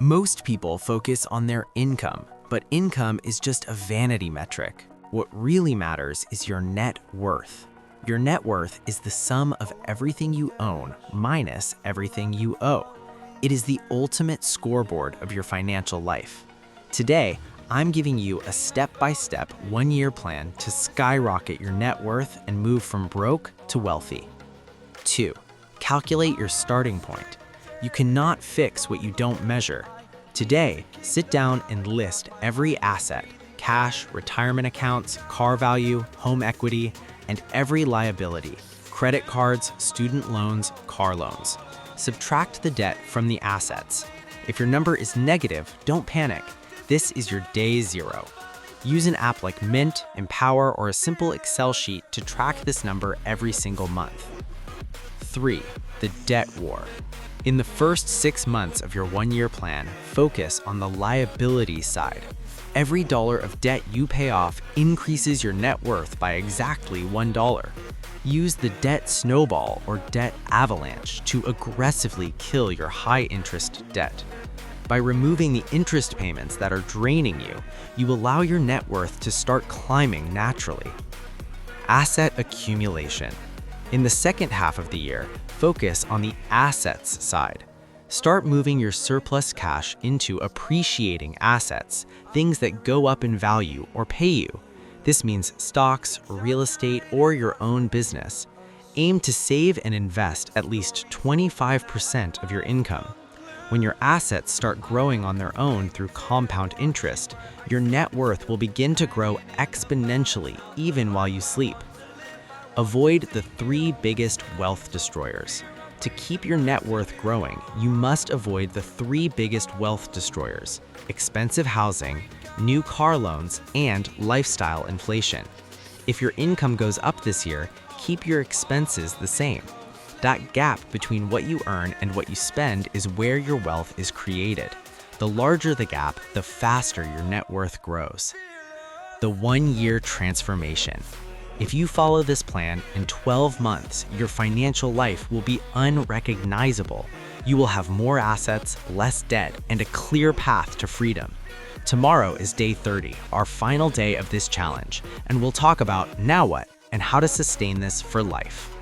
Most people focus on their income, but income is just a vanity metric. What really matters is your net worth. Your net worth is the sum of everything you own minus everything you owe. It is the ultimate scoreboard of your financial life. Today, I'm giving you a step-by-step one-year plan to skyrocket your net worth and move from broke to wealthy. 2. Calculate your starting point. You cannot fix what you don't measure. Today, sit down and list every asset, cash, retirement accounts, car value, home equity, and every liability, credit cards, student loans, car loans. Subtract the debt from the assets. If your number is negative, don't panic. This is your day zero. Use an app like Mint, Empower, or a simple Excel sheet to track this number every single month. 3. The debt war. In the first 6 months of your one-year plan, focus on the liability side. Every dollar of debt you pay off increases your net worth by exactly $1. Use the debt snowball or debt avalanche to aggressively kill your high-interest debt. By removing the interest payments that are draining you, you allow your net worth to start climbing naturally. Asset accumulation. In the second half of the year, focus on the assets side. Start moving your surplus cash into appreciating assets, things that go up in value or pay you. This means stocks, real estate, or your own business. Aim to save and invest at least 25% of your income. When your assets start growing on their own through compound interest, your net worth will begin to grow exponentially even while you sleep. Avoid the 3 biggest wealth destroyers. To keep your net worth growing, you must avoid the 3 biggest wealth destroyers: expensive housing, new car loans, and lifestyle inflation. If your income goes up this year, keep your expenses the same. That gap between what you earn and what you spend is where your wealth is created. The larger the gap, the faster your net worth grows. The one-year transformation. If you follow this plan, in 12 months, your financial life will be unrecognizable. You will have more assets, less debt, and a clear path to freedom. Tomorrow is day 30, our final day of this challenge, and we'll talk about now what and how to sustain this for life.